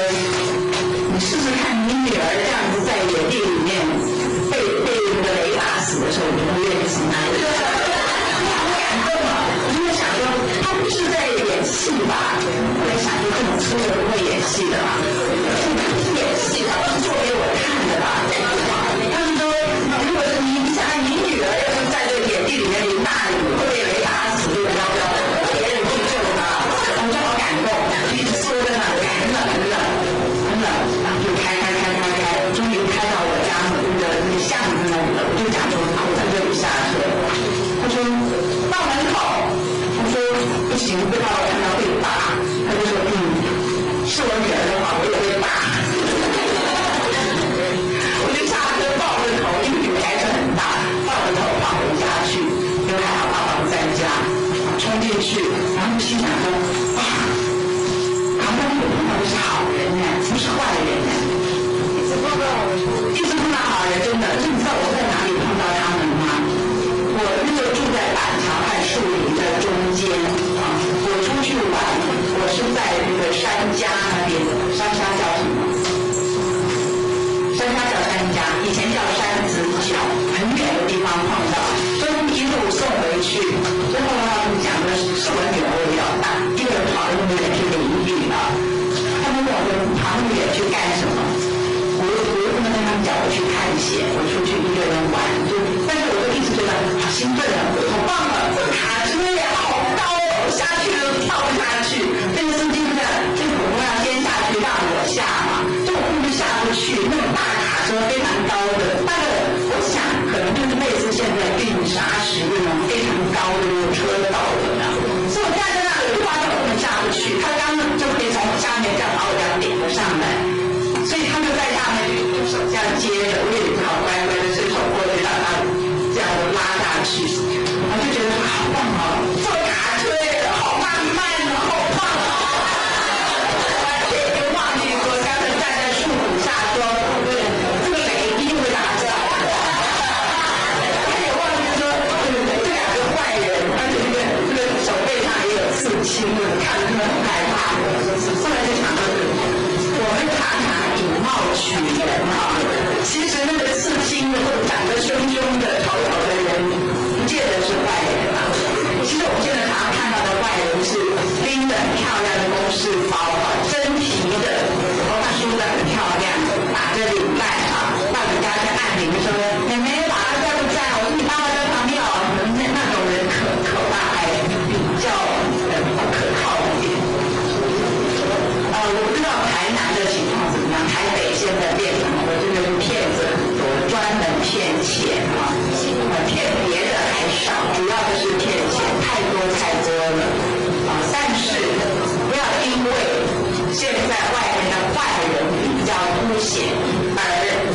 你试试看，你女儿这样子在野地里面被那个雷打死的时候，你会愿意死吗？好感动啊！我就想说，他不是在演戏吧？后来想说，这种粗人不会演戏的吧？不是演戏的，是做给我看的吧？他是说，如果是你想让你女儿要是在这个野地里面淋大雨，会被雷打死，对不对？别人去救他，我就好感动，一直缩在那里，很冷，然后就开，终于开到我家那个巷子那里了。我就讲说，我在这里下车。他说到门口，他说不行，被爸爸看到会打。他就说，是我女儿的话，我也会打。我就下车抱着头，因为雨还是很大，抱着头跑回家去，因为还好爸爸不在家，冲进去，然后心想说，好像我碰到的是好人呢，不是坏人呢。一直碰到好人，真的。可是你知道我在哪里碰到他们吗？我那时候住在板桥和树林的中间啊。我出去玩，我是在那个山家那边，山家叫什么？山家叫山家，以前叫山子角。叫我去探险，我出去一个人玩，但是我就一直觉得好兴奋啊，好棒啊！这个卡车也好高哦，下去都跳不下去。这个司机就普通要先下去让我下嘛，就我根本就下不去。那个大卡车非常高的，大概我想可能就是类似现在运沙石那种非常高的那种车道的那样。所以我站在那里，我发现我根本下不去，他刚刚就可以从下面这样把我这样顶了上来。所以他就在下面就手这样接着，我也只好乖乖的伸手过去让他这样拉下去。我就觉得好棒哦，坐卡车耶，好慢慢的，好棒哦！完全已经忘记说刚才站在树底下说，这个雷一定会打下来。他也忘记说，这两个坏人，而且这个手背上也有刺青，看着真的很害怕。后来就想到，我们常常以貌取人啊，其实那个刺青或者长得凶凶的、丑丑的人，不见得是坏人啊。其实我们现在常常看到的坏人是拎着很漂亮的公事包啊，真皮的，头发梳得很漂亮，打着领带啊，到人家去按铃说：“妹妹，爸爸在不在？我说你爸爸在旁边哦。”那种人可怕，还比较不可靠一点。我不知道台南的情况怎么样，台北现在变成了真的是骗子很多，专门骗钱啊，骗别的还少，主要的是骗钱，太多了啊！但是不要因为现在外面的坏人比较凸显而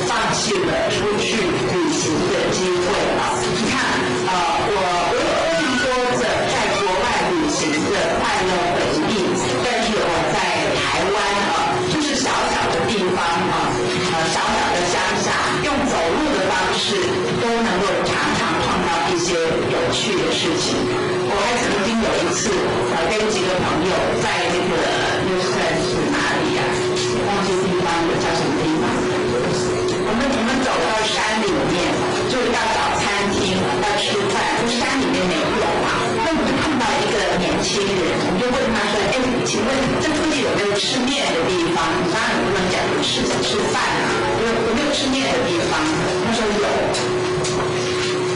放弃了出去旅行的机会啊！你看我有非常多的在国外旅行的快乐回忆，但是我在台湾就是小小的地方小小的乡下，用走路的方式都能够常常碰到一些有趣的事情。我还曾经有一次跟几个朋友在那个又算是哪里呀？忘记地方了，叫什么地方？我们走到山里面，就是要找餐厅要吃饭，就山里面没有嘛。那我们就碰到一个年轻人，我们就问他说：“哎，请问这附近有没有吃面的地方？”当然不能讲吃饭啊，有没有吃面的地方？他说有。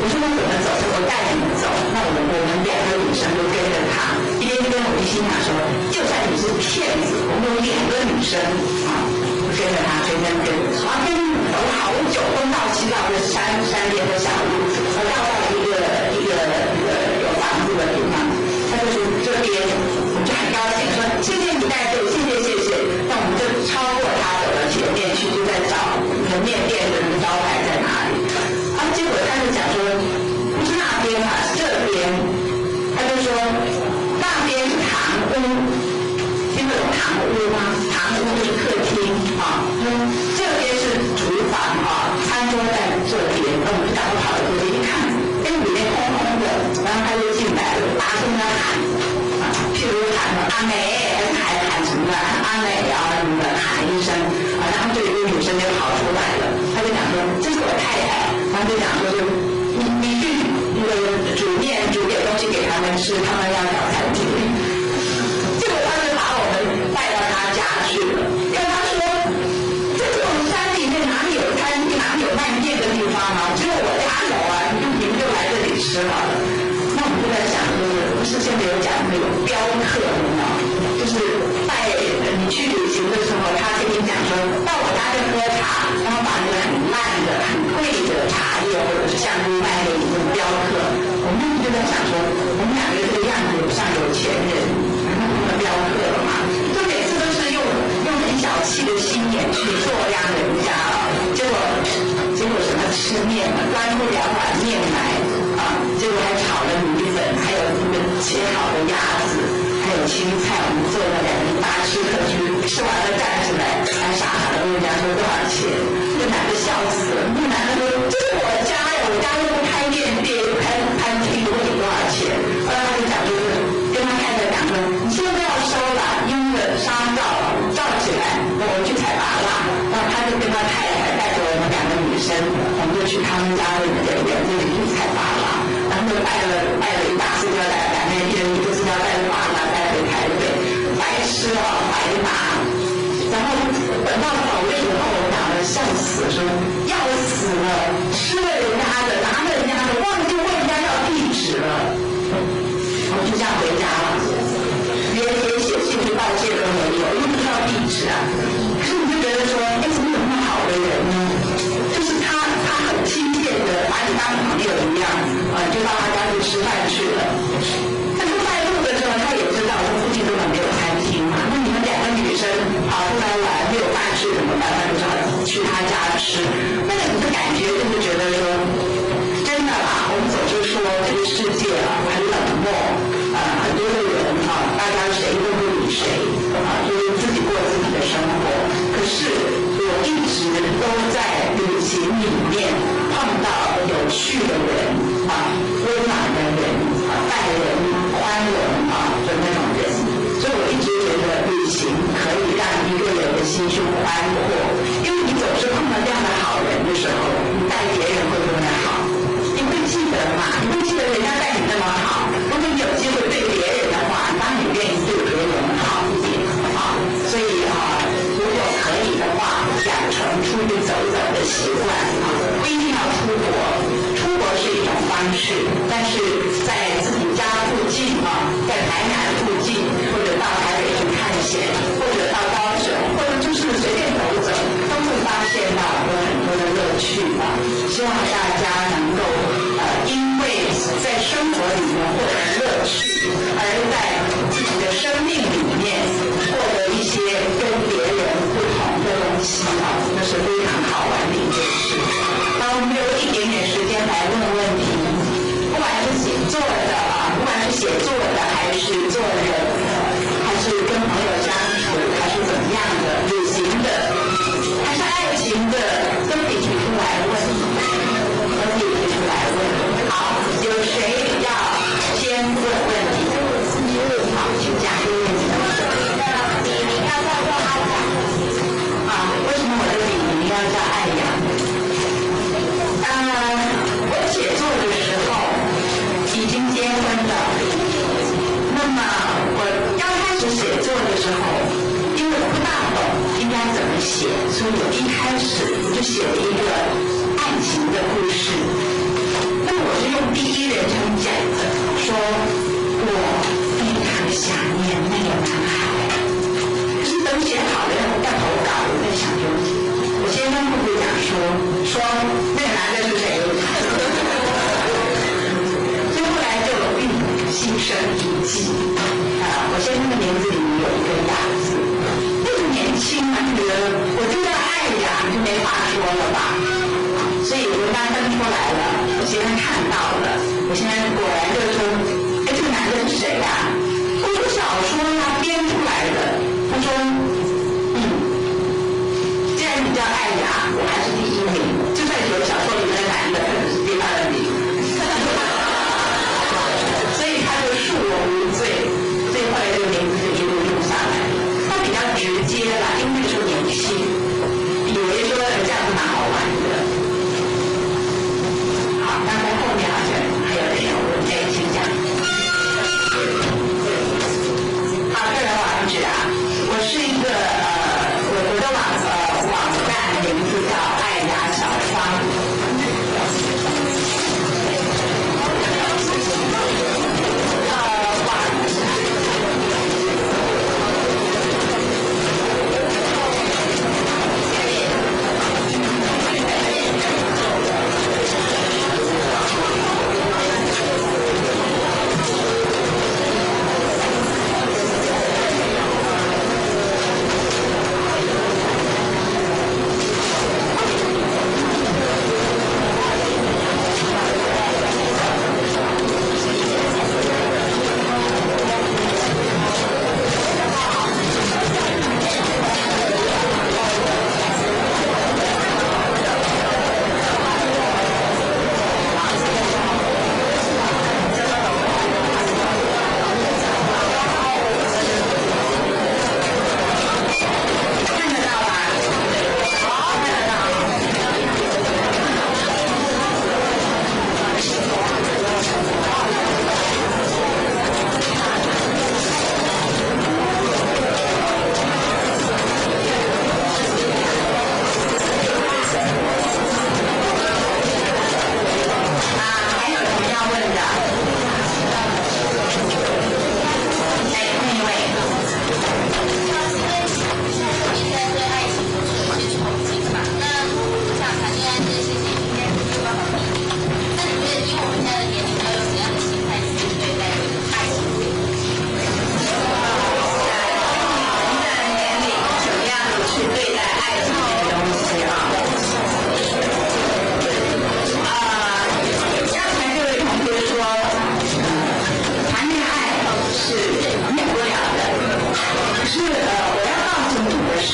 我说那怎么走？我带你们走。那我们两个女生就跟着他，一边跟我就心想说，就算你是骗子，我们有2个女生就跟着他跟走好久，东到西到的山边的小路，绕到一个有房子的地方，他就说这边，我们就很高兴说谢谢你带队，谢谢。那我们就超过他走到前面去，就在找面店的招牌在哪里。结果他就讲说不是那边嘛，是这边。他就说那边是堂屋，听得懂堂屋吗？堂屋就是客厅这边是厨房餐桌在这边。那我们就赶快跑到这边一看，里面空空的，然后他就进来了，大声的喊譬如喊阿美，还喊什么阿美什么的，喊一声然后就有一个女生就跑出来了，他就讲说这是我太太。他就讲说，你去煮面煮点东西给他们吃，他们要找餐厅。结果他就把我们带到他家去了，跟他说，在这种山里面哪里有餐厅，哪里有卖面的地方只有我家有你们就来这里吃好了。那我们就在想，不是现在有讲有镖客就是带你去旅行的时候，他跟你讲说，到我家去喝茶，然后把那个很烂的、很贵的茶叶或者是香菇卖给你们镖客。我们就在想说，我们2个这个样子不像有钱人，然后他们镖客了嘛，就每次都是用很小气的心眼去作殃人家结果什么吃面端不了碗面来结果还炒了米粉，还有那个切好的鸭子，还有青菜，我们做了2个大吃特吃，吃完了站起来，还傻的问人家说多少钱，那男的笑死了，那男的说这是我家呀，我家又不开面店，又开餐厅，问你多少钱？后来他就讲就是跟他太太讲说，你现在不要收了，因为纱罩起来，我们去采拔啦。然后他就跟他太太带着我们2个女生，我们就去他们家的园子里去采拔啦。然后就带了一大塑胶袋，2个人一人一个塑胶袋就把它带回台北，白吃白拿。然后等到走了以后，我们2个人笑死，说要死了，吃了人家的，拿了人家的，忘记问人家要地址了，我就这样回家了，连写信去道歉都没有，因为不知道地址啊。可是你就觉得说，哎，怎么有那么好的人呢？就是他很亲切的把你当朋友一样，就到他家去吃饭去了。他就带路的时候，他也知道说附近根本没有餐厅嘛，那你们两个女生跑出来玩没有饭吃怎么办？他就只好去他家吃。那个你的感觉就是觉得说，真的啦，我们总是说这个世界啊很冷漠，很多的人大家谁都不理谁，就是自己过自己的生活。可是我一直都在旅行里面碰到有趣的人温暖的人待人宽容的那种人，所以我一直觉得旅行可以让一个人的心胸宽阔，因为你总是碰到这样的好人的时候，你待别人会多么好，你会记得嘛？你会记得人家待你那么好。如果你有机会对别人的话，当然你愿意对别人好一点所以如果可以的话，养成出去走走的习惯不一定要出国，出国是一种方式，但是在自己家附近在台南附近，或者到台北去探险，或者到高雄，或者就是随便走走，都会发现到有很多的乐趣希望大家能够因为在生活里面获得乐趣，而在自己的生命里面获得一些跟别人不同的东西那是非常好玩的一件事。那我们有一点点时间来问问题，不管是写作的不管是写作的，还是做人，还是跟朋友相处，还是怎么样的，旅行的，还是爱情的，都可以提出来问，都可以提出来问。好，有谁要先问问题？好，请讲。为什么我的笔名要叫爱呀？我写作的时候已经结婚了，那么我刚开始写作的时候，因为我不大懂应该怎么写，所以我一开始就写了一个爱情的故事。那么我是用第一人称讲的，说我非常想念那个男孩。可是等写好了要投稿，我在想我先生会不会讲说那个男的是谁？所以后来就心生一计我先生的名字里面有一个雅字，那么年轻觉得我就叫爱呀，就没话说了吧。所以文章登出来了，我先生看到了，我先生果然就说，哎，这个男的是谁呀？我说小说编出来的。他说，既然你叫爱雅，我还是第一名，就算有小说里面的男的，可能是第二名。所以他就恕我无罪，所以后来这个名字就一路用下来。他比较直接啦，因为那个时候年轻，以为说这样子蛮好玩的。好，刚才后面好像还有人要问，请讲。好的，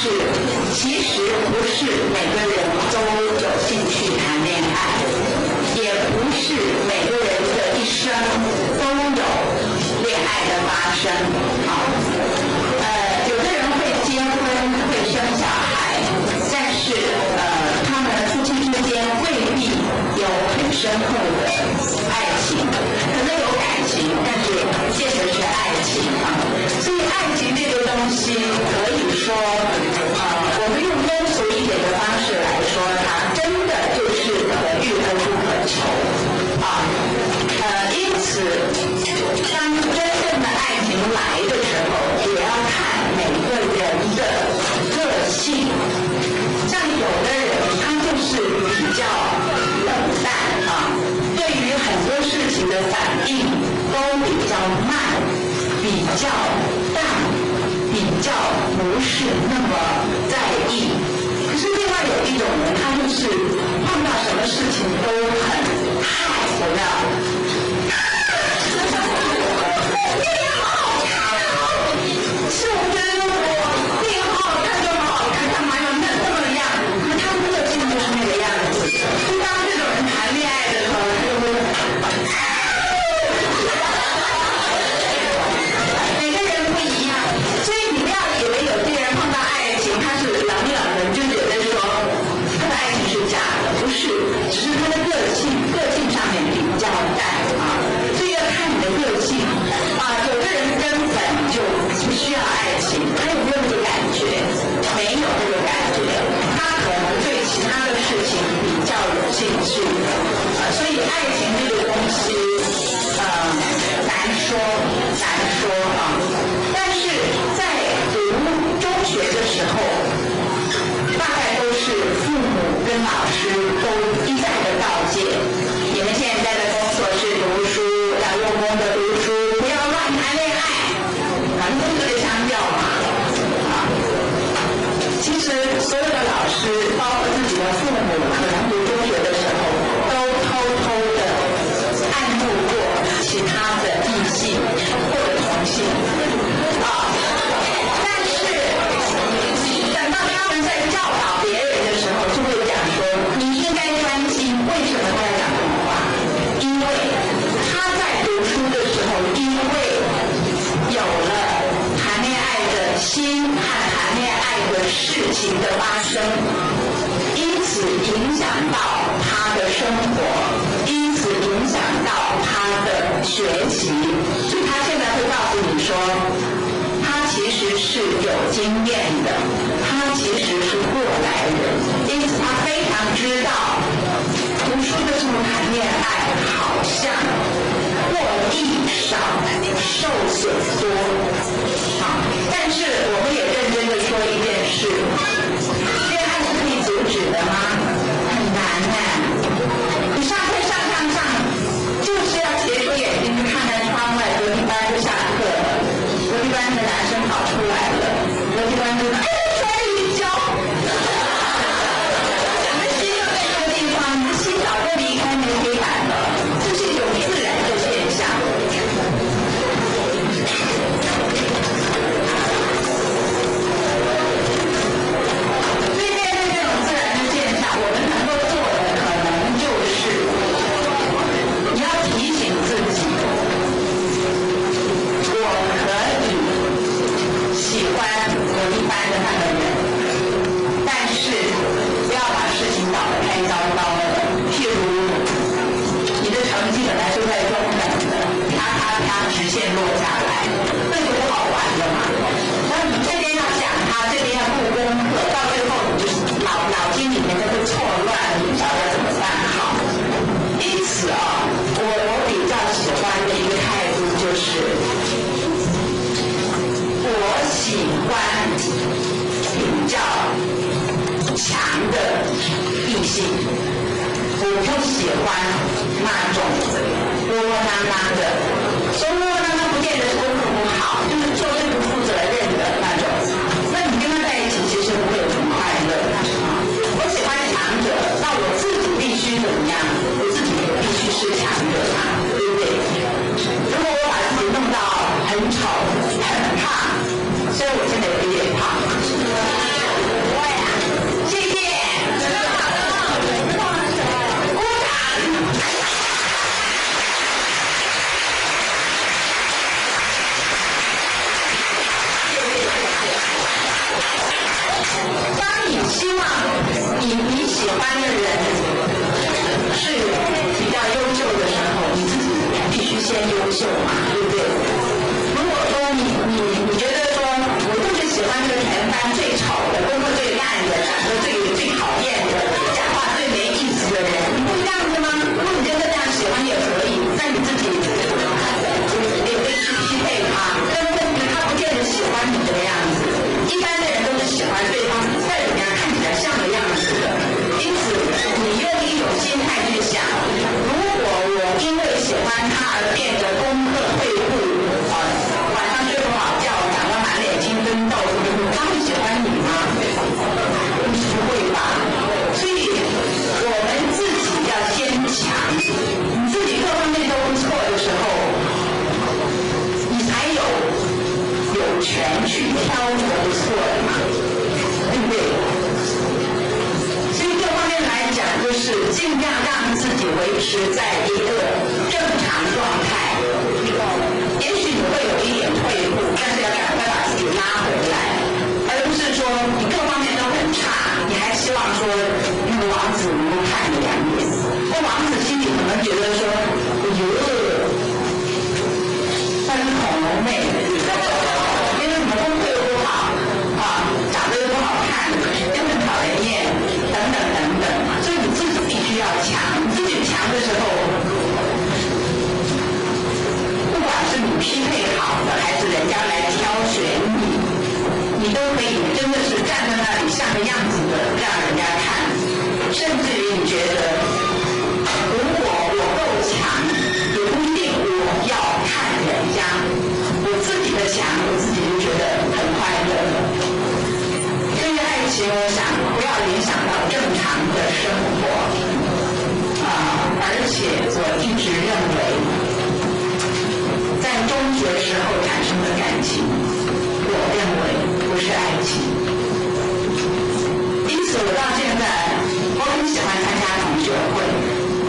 是其实不是每个人都有兴趣谈恋爱，也不是每个人的一生都有恋爱的发生。有的人会结婚，会生小孩，但是他们夫妻之间未必有很深厚的爱情，可能有感情，但是不见得是爱情所以爱情这个东西可以说我们用庸俗一点的方式来说，它真的就是可遇而不可求因此当真正的爱情来的时候，也要看每个人的个性。像有的人他就是比较冷淡对于很多事情的反应都比较慢，比较淡，比较不是那么在意。可是另外有一种人，他就是碰到什么事情都很嗨，有没有？是我觉得电影好好看就好好看，干嘛要那么样？可他们个性就是那个样子。就当这种人谈恋爱的时候，每个人不一样，所以你不要以为有些人碰到爱情他是冷冷的，就觉得说他的爱情是假的，不是，只是他的个性上面比较淡所以要看你的个性有的人根本就不需要爱情，他有没有那个感觉？没有那个感觉，他可能对其他的事情比较有兴趣所以爱情这个东西难说但是在读中学的时候，大概都是父母跟老师都一再的告诫，你们现在的工作是读书，要用功的读书，不要乱谈恋爱反正都是个腔调其实所有的老师包括自己的父母，可能读中学的时候都偷偷的爱慕过其他的异性或者同性但是等到他们在教导别人的时候，就会讲说你应该专心。为什么他要讲这种话？因为他在读书的时候，因为有了谈恋爱的心和谈恋爱的事情的发生，因此影响到他的生活，因此影响到他的学习。所以他现在会告诉你说，他其实是有经验的，他其实是过来人，因此他非常知道读书的时候谈恋爱好像获益少，受损多但是我们也认真的说一件事，恋爱是可以阻止的吗？很难你上课上就是要斜着眼睛去看看窗外，隔壁班就下课了，隔壁班的男生跑出来了，隔壁班就甩你一跤你的心又在那个地方，你的心早就离开那个黑板了，这是一种自然的现象所以面对这种自然的现象，我们能够做的可能就是你要提醒自己，我可以喜欢隔壁班的那个人，但是不要把事情搞得太糟糕了。譬如你的成绩本来就在中等的，啪直线落下来，那就不好玩了嘛。然后你这边要讲他，这边要顾功课，到最后你就是脑筋里面都会错乱，你不晓得怎么办好。因此我比较喜欢的一个态度就是，我喜欢比较强的异性，我不喜欢那种窝窝囊囊的。说窝窝囊囊不见得是功课不好，就是做事不负责任的那种。那你跟他在一起，其实不会有什么快乐我喜欢强者，那我自己必须怎么样？我自己也必须是强者对不对？如果我把自己弄到很丑、很胖，虽然我现在有一点胖欢的人是比较优秀的时候，你自己必须先优秀嘛，对不对？如果说你觉得说我就是喜欢这个全班最丑的、功课最烂的、长得最讨厌的、讲话最没意思的人，你不是这样子吗？如果你真的这样喜欢也可以，那你自己也可以去匹配他，但问题他不见得喜欢你这个样子。一般的人都是喜欢对方再怎么样看起来像的样子的，因此你用一种心态去想，如果我因为喜欢他而变得功课退步，晚上睡不好觉，长得满脸青春痘，他会喜欢你吗？不会吧。所以我们自己要先强，你自己各方面都不错的时候，你才有权去挑那个不错的嘛，对不对？所以各方面来讲，就是尽量让自己维持在一个正常状态。也许你会有一点退步，但是要赶快把自己拉回来，而不是说你各方面都很差，你还希望说那个王子能够看你两眼。那王子心里可能觉得说，那是恐龙妹，因为什么功课又不好长得又不好看，又很讨人厌，等等等等。所以你自己必须要强，你自己强的时候，不管是你匹配好的，还是人家来挑选你，你都可以真的是站在那里像个样子的让人家看，甚至于你觉得，如果我够强，也不一定我要看人家，我自己的强，我自己就觉得很快乐了。对于爱情，我想不要影响到正常的生活而且我一直认为，在中学时候产生的感情，我认为不是爱情。因此我到现在我很喜欢参加同学会，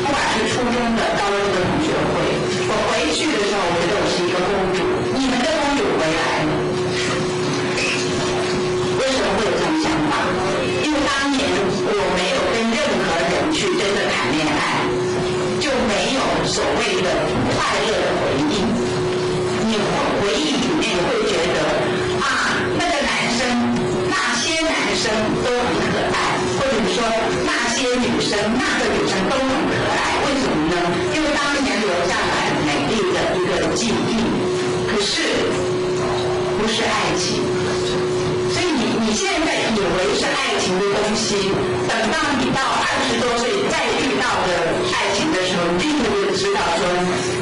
不管是初中的、高中的同学会，我回去的时候我觉得我是一个公主，你们的公主回来了。为什么会有这种想法？因为当年我没有跟任何人去真的谈恋爱，就没有所谓的快乐的回忆。你回忆里面会觉得那个男生、那些男生都很可爱，或者说那些女生、那个女生都很可爱。为什么呢？因为当年留下来美丽的一个记忆。可是不是爱情。所以你现在以为是爱情的东西，等到你到20多岁再遇到的爱情的时候，你就会知道说，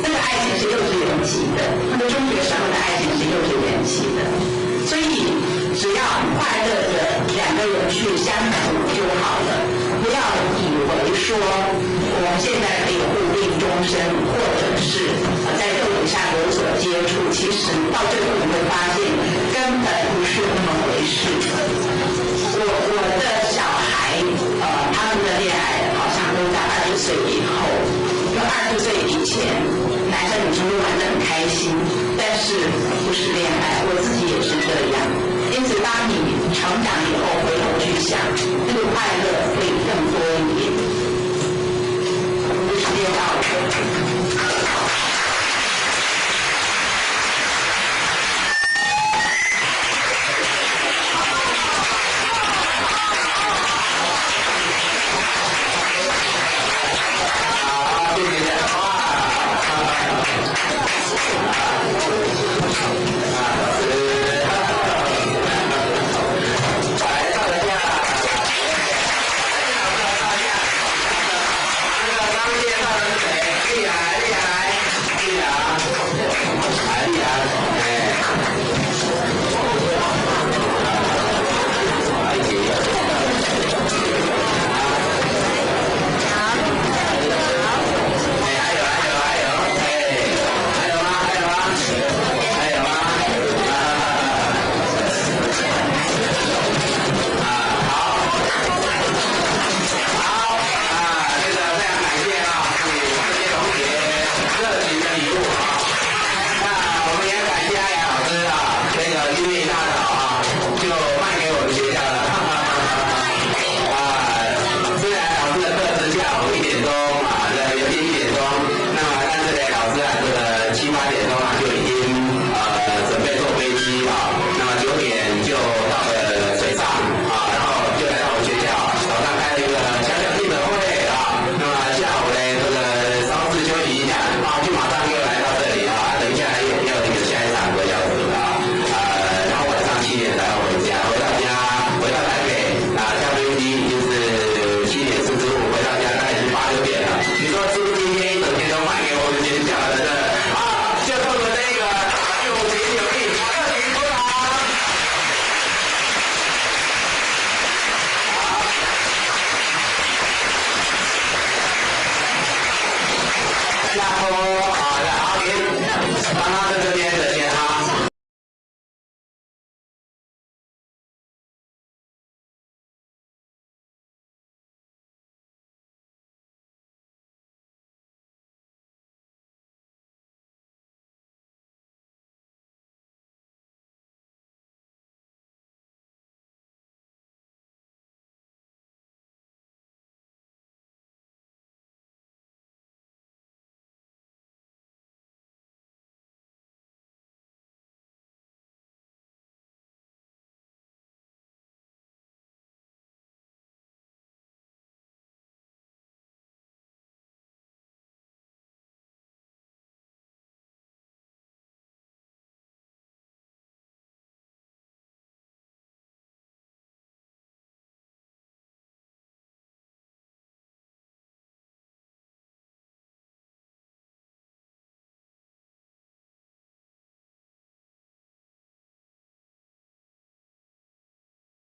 那个爱情是幼稚园期的，那个中学时候的爱情是幼稚园期的。所以只要快乐的两个人去相处就好了，不要以为说我们现在可以互定终身，或者是在肉体上有所接触，其实到最后你会发现根本不是那么回事。我的小孩他们的恋爱好像都在20岁以后，因为20岁以前男生女生都玩得很开心，但是不是恋爱，我自己也是这样。因此当你成长以后回头去想，那个快乐